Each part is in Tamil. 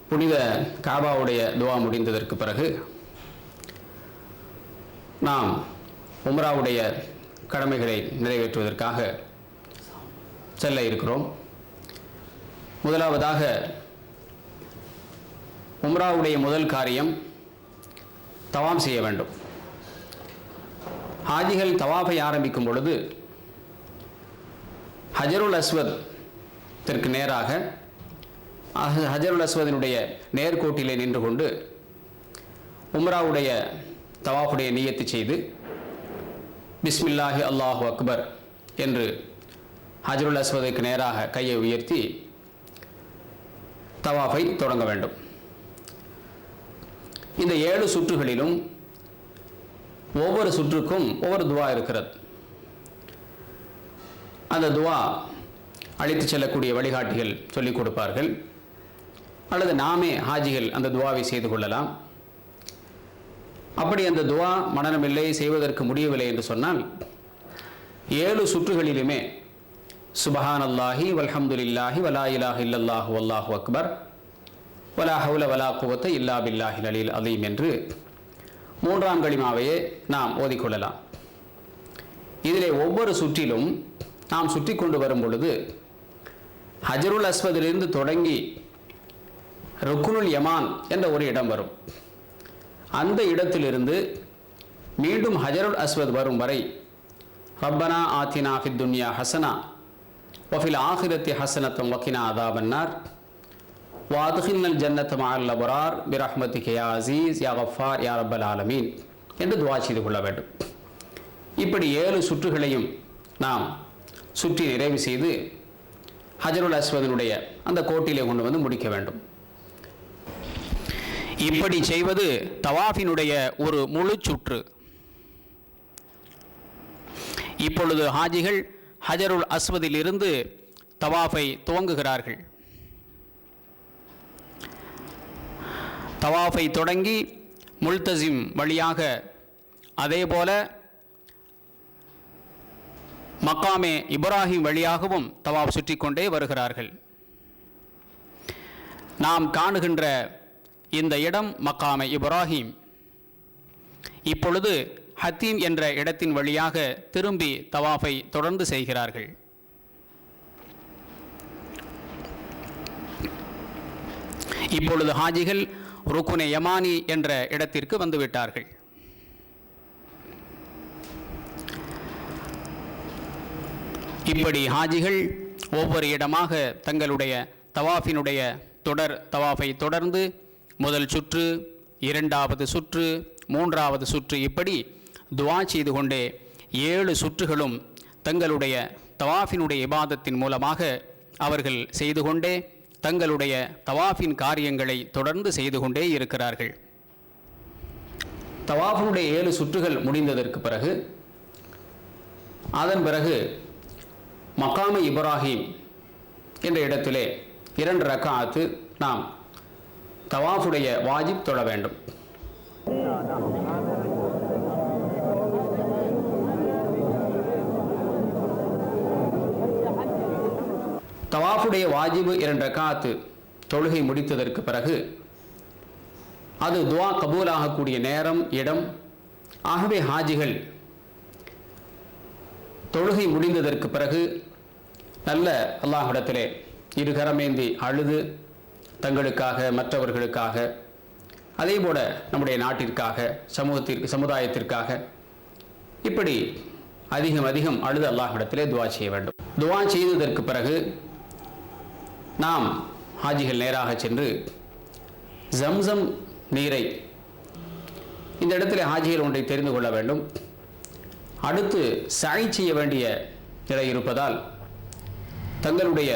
புனித காபாவுடைய துவா முடிந்ததற்கு பிறகு நாம் உம்ராவுடைய கடமைகளை நிறைவேற்றுவதற்காக செல்ல இருக்கிறோம். முதலாவதாக உம்ராவுடைய முதல் காரியம் தவாப் செய்ய வேண்டும். ஹாஜிகள் தவாஃபை ஆரம்பிக்கும் பொழுது ஹஜருல் அஸ்வத்திற்கு நேராக ஹஜருல் அஸ்வதினுடைய நேர்கோட்டிலே நின்று கொண்டு உம்ராவுடைய தவாஃபுடைய நியத்து செய்து பிஸ்மில்லாஹி அல்லாஹு அக்பர் என்று ஹஜருல் அஸ்வதுக்கு நேராக கையை உயர்த்தி தவாஃபை தொடங்க வேண்டும். இந்த 7 சுற்றுகளிலும் ஒவ்வொரு சுற்றுக்கும் ஒவ்வொரு துவா இருக்கிறது. அந்த துவா அழைத்து செல்லக்கூடிய வழிகாட்டிகள் சொல்லிக் கொடுப்பார்கள், அல்லது நாமே ஹாஜிகள் அந்த துவாவை செய்து கொள்ளலாம். அப்படி அந்த துவா மனனமில்லை, செய்வதற்கு முடியவில்லை என்று சொன்னால் 7 சுற்றுகளிலுமே சுபஹானல்லாஹி வல்ஹம்துலில்லாஹி வலா இலாஹ இல்லல்லாஹு வல்லாஹு அக்பர் வலா ஹவுல வலா குவத்த இல்லா பில்லாஹில் அலில் அதீம் என்று 3ஆம் கலிமாவையே நாம் ஓதிக்கொள்ளலாம். இதிலே ஒவ்வொரு சுற்றிலும் நாம் சுற்றி கொண்டு வரும் பொழுது ஹஜருல் அஸ்வதிலிருந்து தொடங்கி ருக்குனுல் யமான் என்ற ஒரு இடம் வரும். அந்த இடத்திலிருந்து மீண்டும் ஹஜருல் அஸ்வத் வரும் வரை ரப்பனா ஆத்தினா ஃபித் துன்யா ஹசனா வஃபில் ஆஹிரத்தி ஹசனத்தம் வக்கினா அதாபன்னார் வாதுகின்னல் ஜன்னத் மஅல் அப்ரார் பிரஹ்மதிக யா அஸீஸ் யா கஃபார் யா ரப்பல் ஆலமீன் என்று துஆ செய்து கொள்ள வேண்டும். இப்படி 7 சுற்றுகளையும் நாம் சுற்றி நிறைவு செய்து ஹஜருல் அஸ்வதினுடைய அந்த கோட்டிலே கொண்டு வந்து முடிக்க வேண்டும். இப்படி செய்வது தவாஃபினுடைய ஒரு முழு சுற்று. இப்பொழுது ஹாஜிகள் ஹஜருல் அஸ்வதில் இருந்து தவாஃபை துவங்குகிறார்கள். தவாஃபை தொடங்கி முல்தசிம் வழியாக அதேபோல மக்காமே இப்ராஹிம் வழியாகவும் தவாஃப் சுற்றி கொண்டே வருகிறார்கள். நாம் காணுகின்ற இந்த இடம் மக்காமே இப்ராஹிம். இப்பொழுது ஹத்தீம் என்ற இடத்தின் வழியாக திரும்பி தவாஃபை தொடர்ந்து செய்கிறார்கள். இப்பொழுது ஹாஜிகள் ருக்குனே யமானி என்ற இடத்திற்கு வந்துவிட்டார்கள். இப்படி ஹாஜிகள் ஒவ்வொரு இடமாக தங்களுடைய தவாஃபினுடைய தொடர் தவாஃபை தொடர்ந்து முதல் சுற்று, 2வது சுற்று, 3வது சுற்று இப்படி துஆ செய்து கொண்டே 7 சுற்றுகளும் தங்களுடைய தவாஃபினுடைய இபாதத்தின் மூலமாக அவர்கள் செய்து கொண்டே தங்களுடைய தவாஃபின் காரியங்களை தொடர்ந்து செய்து கொண்டே இருக்கிறார்கள். தவாஃபினுடைய 7 சுற்றுகள் முடிந்ததற்கு பிறகு அதன் பிறகு மக்காமே இப்ராஹிம் என்ற இடத்திலே 2 ரக்காத்து நாம் தவாஃபுடைய வாஜிப் தொழ வேண்டும். தவாஃபுடைய வாஜிபு 2 ரக்காத்து தொழுகை முடித்ததற்கு பிறகு அது துஆ கபூலாகக்கூடிய நேரம், இடம். ஆகவே ஹாஜிகள் தொழுகை முடிந்ததற்கு பிறகு நல்ல அல்லாஹ்விடத்திலே இருகரமேந்தி அழுது தங்களுக்காக, மற்றவர்களுக்காக, அதேபோல நம்முடைய நாட்டிற்காக, சமுதாயத்திற்காக இப்படி அதிகம் அழுது அல்லாஹ்விடத்திலே துஆ செய்ய வேண்டும். துஆ செய்ததற்கு பிறகு நாம் ஹாஜிகள் நேராக சென்று ஜம்சம் நீரை, இந்த இடத்துல ஹாஜிகள் ஒன்றை தெரிந்து கொள்ள வேண்டும். அடுத்து சஅய் செய்ய வேண்டிய நிலை இருப்பதால் தங்களுடைய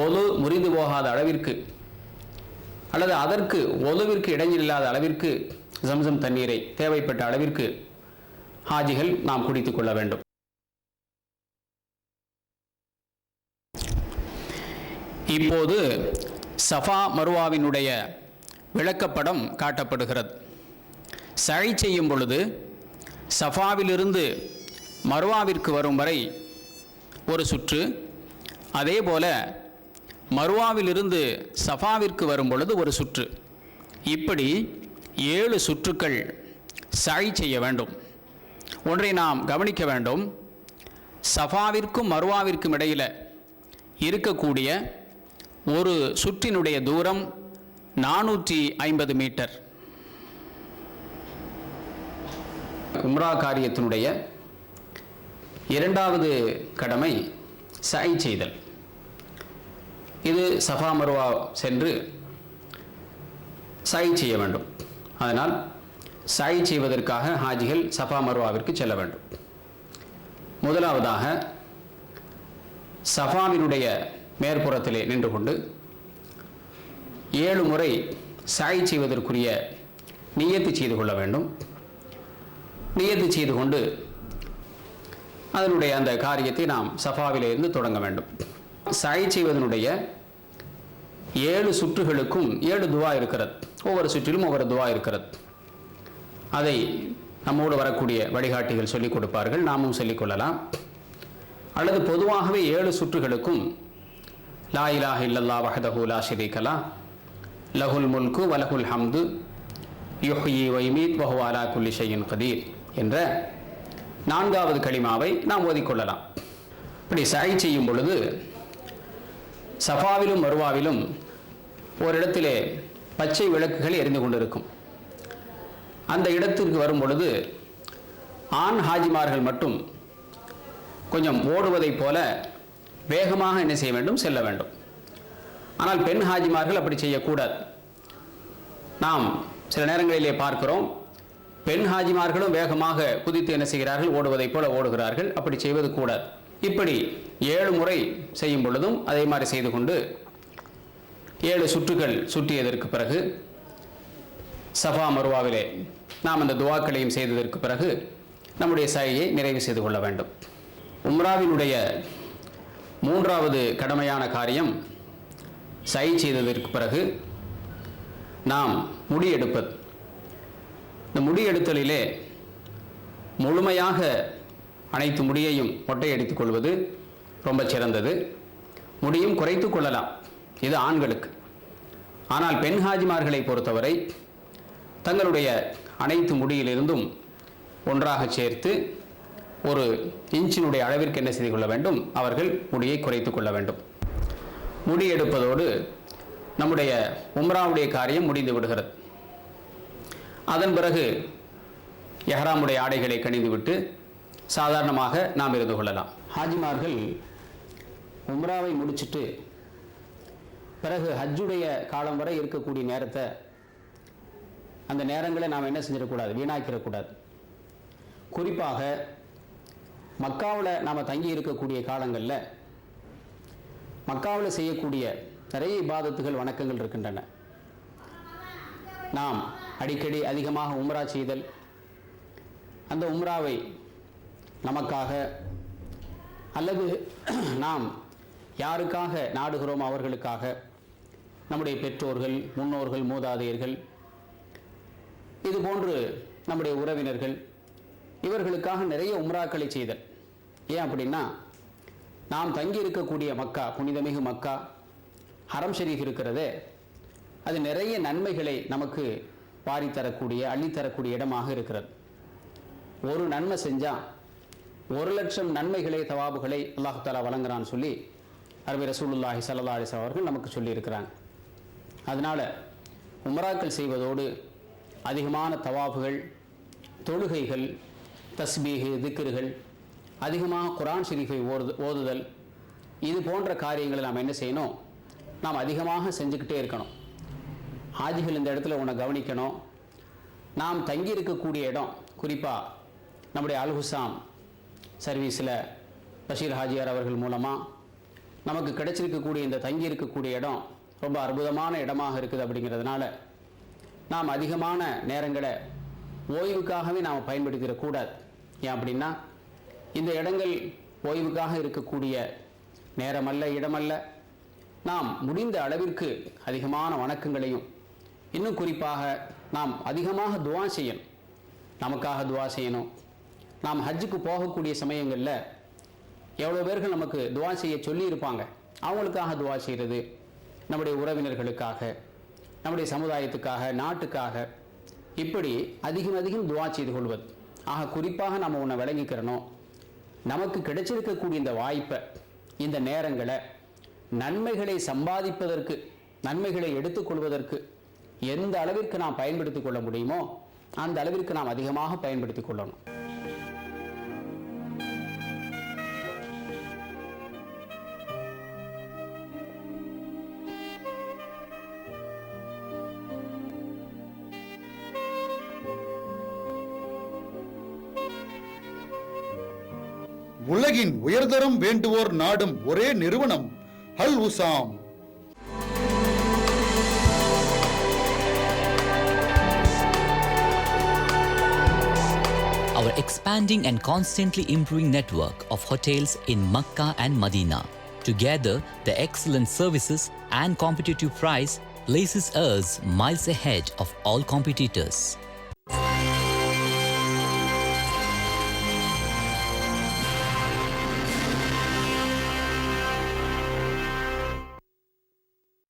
ஒது முறிந்து போகாத அளவிற்கு அல்லது அதற்கு ஒதுவிற்கு இடையில்லாத அளவிற்கு ஜம்சம் தண்ணீரை தேவைப்பட்ட அளவிற்கு ஹாஜிகள் நாம் குடித்துக் கொள்ள வேண்டும். இப்போது சஃபா மருவாவினுடைய விளக்கப்படம் காட்டப்படுகிறது. சஅய் செய்யும் பொழுது சஃபாவிலிருந்து மருவாவிற்கு வரும் வரை ஒரு சுற்று, அதேபோல மருவாவிலிருந்து சஃபாவிற்கு வரும் பொழுது ஒரு சுற்று. இப்படி 7 சுற்றுக்கள் சஅய் செய்ய வேண்டும். ஒன்றை நாம் கவனிக்க வேண்டும். சஃபாவிற்கும் மருவாவிற்கும் இடையில் இருக்கக்கூடிய ஒரு சுற்றினுடைய தூரம் 450 மீட்டர். உம்ரா காரியத்தினுடைய இரண்டாவது கடமை சஅய் செய்தல். இது சஃபா மருவா சென்று சஅய் செய்ய வேண்டும். அதனால் சஅய் செய்வதற்காக ஹாஜிகள் சஃபா மருவாவிற்கு செல்ல வேண்டும். முதலாவதாக சஃபாவினுடைய மேற்புறத்திலே நின்று கொண்டு 7 முறை சஅய் செய்வதற்குரிய நியத்து செய்து கொள்ள வேண்டும். நியத்து செய்து கொண்டு அதனுடைய அந்த காரியத்தை நாம் சஃபாவிலிருந்து தொடங்க வேண்டும். சஅய் செய்வதனுடைய 7 சுற்றுகளுக்கும் 7 துவா இருக்கிறது. ஒவ்வொரு சுற்றிலும் ஒவ்வொரு துவா இருக்கிறது. அதை நம்மோடு வரக்கூடிய வழிகாட்டிகள் சொல்லிக் கொடுப்பார்கள், நாமும் சொல்லிக்கொள்ளலாம். அல்லது பொதுவாகவே 7 சுற்றுகளுக்கும் லா இலாஹ இல்லல்லாஹ் வஹ்தஹு லா ஷரீக லஹ் லஹுல் முல்கு வலஹுல் ஹம்து யுஹ்யி வ யுமீத் வ ஹுவ அலா குல்லி ஷைஇன் கதீர் என்ற 4வது கலிமாவை நாம் ஓதிக்கொள்ளலாம். இப்படி சஅய் செய்யும் பொழுது சஃபாவிலும் மருவாவிலும் ஒரு இடத்திலே பச்சை விளக்குகள் எரிந்து கொண்டிருக்கும். அந்த இடத்திற்கு வரும் பொழுது ஆண் ஹாஜிமார்கள் மட்டும் கொஞ்சம் ஓடுவதைப் போல வேகமாக என்ன செய்ய வேண்டும், செல்ல வேண்டும். ஆனால் பெண் ஹாஜிமார்கள் அப்படி செய்யக்கூடாது. நாம் சில நேரங்களிலே பார்க்கிறோம், பெண் ஹாஜிமார்களும் வேகமாக குதித்து என்ன செய்கிறார்கள், ஓடுவதைப் போல ஓடுகிறார்கள். அப்படி செய்வது கூடாது. இப்படி 7 முறை செய்யும் பொழுதும் அதே மாதிரி செய்து கொண்டு 7 சுற்றுகள் சுற்றியதற்கு பிறகு சஃபா மருவாவிலே நாம் அந்த துவாக்களையும் செய்ததற்கு பிறகு நம்முடைய சஅயை நிறைவு செய்து கொள்ள வேண்டும். உம்ராவினுடைய 3வது கடமையான காரியம் சஅய் செய்ததற்கு பிறகு நாம் முடி எடுப்பது. இந்த முடி எடுத்தலிலே முழுமையாக அனைத்து முடியையும் மொட்டையடித்துக் கொள்வது ரொம்ப சிறந்தது. முடியும் குறைத்து கொள்ளலாம், இது ஆண்களுக்கு. ஆனால் பெண் ஹாஜிமார்களை பொறுத்தவரை தங்களுடைய அனைத்து முடியிலிருந்தும் ஒன்றாக சேர்த்து 1 இன்ச்சினுடைய அளவிற்கு என்ன செய்து கொள்ள வேண்டும், அவர்கள் முடியை குறைத்து கொள்ள வேண்டும். முடி எடுப்பதோடு நம்முடைய உம்ராவுடைய காரியம் முடிந்து விடுகிறது. அதன் பிறகு எஹ்ராமுடைய ஆடைகளை கணிந்துவிட்டு சாதாரணமாக நாம் இருந்து கொள்ளலாம். ஹாஜிமார்கள் உம்ராவை முடிச்சுட்டு பிறகு ஹஜ்ஜுடைய காலம் வரை இருக்கக்கூடிய நேரத்தை, அந்த நேரங்களை நாம் என்ன செஞ்சிடக்கூடாது, வீணாக்கிடக்கூடாது. குறிப்பாக மக்காவில் நாம் தங்கி இருக்கக்கூடிய காலங்களில் மக்காவில் செய்யக்கூடிய நிறைய இபாதத்துகள், வணக்கங்கள் இருக்கின்றன. நாம் அடிக்கடி அதிகமாக உம்ரா செய்தல், அந்த உம்ராவை நமக்காக அல்லது நாம் யாருக்காக நாடுகிறோம் அவர்களுக்காக, நம்முடைய பெற்றோர்கள், முன்னோர்கள், மூதாதையர்கள், இதுபோன்று நம்முடைய உறவினர்கள், இவர்களுக்காக நிறைய உம்ராக்களை செய்தல். ஏன் அப்படின்னா, நாம் தங்கி இருக்கக்கூடிய மக்கா, புனிதமிகு மக்கா, ஹரம் ஷரீஃப் இருக்கிறதே, அது நிறைய நன்மைகளை நமக்கு வாரித்தரக்கூடிய, அள்ளித்தரக்கூடிய இடமாக இருக்கிறது. ஒரு நன்மை செஞ்சால் 1,00,000 நன்மைகளை, தவாபுகளை அல்லாஹ் தஆலா வழங்குறான்னு சொல்லி அருமை ரசூலுல்லாஹி ஸல்லல்லாஹு அலைஹி வஸல்லம் அவர்கள் நமக்கு சொல்லியிருக்கிறாங்க. அதனால் உம்ராக்கள் செய்வதோடு அதிகமான தவாபுகள், தொழுகைகள், தஸ்பீஹு, திக்ருகள், அதிகமாக குர்ஆன் ஷரீஃபை ஓதுதல், இது போன்ற காரியங்களை நாம் என்ன செய்யணும், நாம் அதிகமாக செஞ்சுக்கிட்டே இருக்கணும். ஹாஜிகள் இந்த இடத்துல உன்னை கவனிக்கணும். நாம் தங்கி இருக்கக்கூடிய இடம், குறிப்பாக நம்முடைய அல் ஹுசாம் சர்வீஸில் பஷீர் ஹாஜியார் அவர்கள் மூலமாக நமக்கு கிடைச்சிருக்கக்கூடிய இந்த தங்கி இருக்கக்கூடிய இடம் ரொம்ப அற்புதமான இடமாக இருக்குது. அப்படிங்கிறதுனால நாம் அதிகமான நேரங்களை ஓய்வுக்காகவே நாம் பயன்படுத்திடக்கூடாது. ஏன் அப்படின்னா, இந்த இடங்கள் ஓய்வுக்காக இருக்கக்கூடிய நேரமல்ல, இடமல்ல. நாம் முடிந்த அளவிற்கு அதிகமான வணக்கங்களையும், இன்னும் குறிப்பாக நாம் அதிகமாக துவா செய்யணும். நமக்காக துவா செய்யணும். நாம் ஹஜ்ஜுக்கு போகக்கூடிய சமயங்களில் எவ்வளோ பேர்கள் நமக்கு துவா செய்ய சொல்லியிருப்பாங்க, அவங்களுக்காக துவா செய்கிறது, நம்முடைய உறவினர்களுக்காக, நம்முடைய சமுதாயத்துக்காக, நாட்டுக்காக, இப்படி அதிகம் அதிகம் துவா செய்து கொள்வது. ஆக குறிப்பாக நம்ம ஒன்றை விளங்கிக்கிறணும், நமக்கு கிடைச்சிருக்கக்கூடிய இந்த வாய்ப்பை, இந்த நேரங்களை நன்மைகளை சம்பாதிப்பதற்கு, நன்மைகளை எடுத்துக்கொள்வதற்கு எந்த அளவிற்கு நாம் பயன்படுத்திக் கொள்ள முடியுமோ அந்த அளவிற்கு நாம் அதிகமாக பயன்படுத்திக் கொள்ளணும். உலகின் உயர்தரம் வேண்டுவோர் நாடும் ஒரே நிறுவனம் அல் Usama. Our expanding and constantly improving network of hotels in Makkah and Medina, together the excellent services and competitive price places us miles ahead of all competitors.